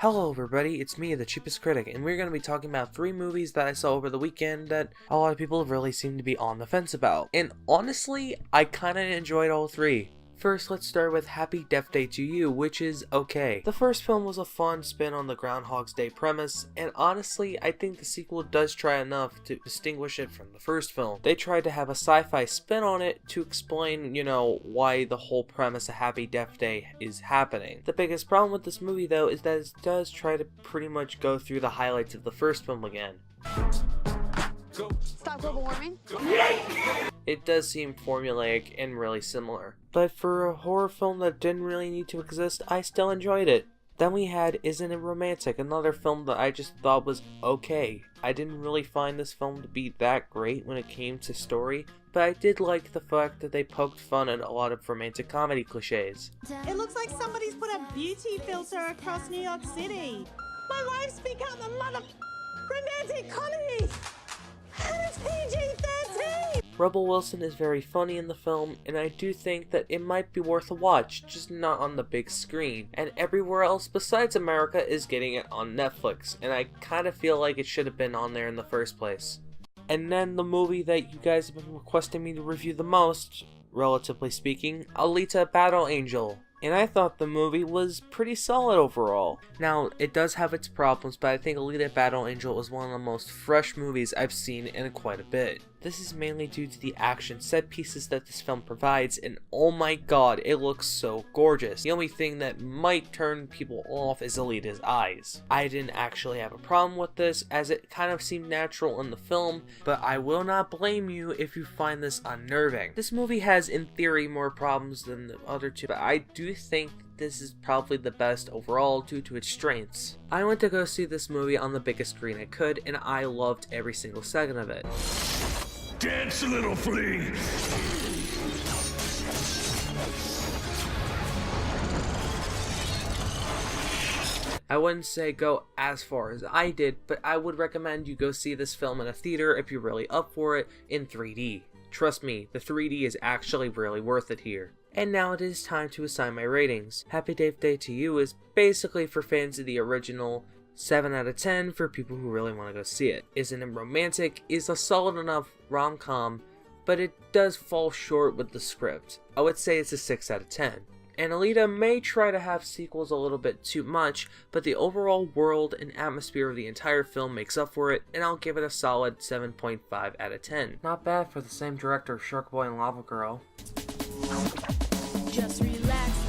Hello everybody, it's me, the cheapest critic, and we're going to be talking about 3 movies that I saw over the weekend that a lot of people really seem to be on the fence about. And honestly, I kinda enjoyed all 3. First, let's start with Happy Death Day to You, which is okay. The first film was a fun spin on the Groundhog's Day premise, and honestly, I think the sequel does try enough to distinguish it from the first film. They tried to have a sci-fi spin on it to explain, why the whole premise of Happy Death Day is happening. The biggest problem with this movie, though, is that it does try to pretty much go through the highlights of the first film again. Stop global warming? It does seem formulaic and really similar. But for a horror film that didn't really need to exist, I still enjoyed it. Then we had Isn't It Romantic, another film that I just thought was okay. I didn't really find this film to be that great when it came to story, but I did like the fact that they poked fun at a lot of romantic comedy cliches. It looks like somebody's put a beauty filter across New York City. My life's become a romantic comedy! And it's PG-13! Rebel Wilson is very funny in the film, and I do think that it might be worth a watch, just not on the big screen. And everywhere else besides America is getting it on Netflix, and I kinda feel like it should have been on there in the first place. And then the movie that you guys have been requesting me to review the most, relatively speaking, Alita Battle Angel. And I thought the movie was pretty solid overall. Now, it does have its problems, but I think Alita Battle Angel is one of the most fresh movies I've seen in quite a bit. This is mainly due to the action set pieces that this film provides, and oh my god, it looks so gorgeous. The only thing that might turn people off is Alita's eyes. I didn't actually have a problem with this, as it kind of seemed natural in the film, but I will not blame you if you find this unnerving. This movie has, in theory, more problems than the other two, but I do think this is probably the best overall due to its strengths. I went to go see this movie on the biggest screen I could, and I loved every single second of it. Dance, little flea! I wouldn't say go as far as I did, but I would recommend you go see this film in a theater if you're really up for it in 3D. Trust me, the 3D is actually really worth it here. And now it is time to assign my ratings. Happy Death Day to You is basically for fans of the original, 7 out of 10 for people who really want to go see it. Isn't It Romantic is a solid enough rom-com, but it does fall short with the script. I would say it's a 6 out of 10. And Alita may try to have sequels a little bit too much, but the overall world and atmosphere of the entire film makes up for it, and I'll give it a solid 7.5 out of 10. Not bad for the same director of Shark Boy and Lava Girl. Just relax.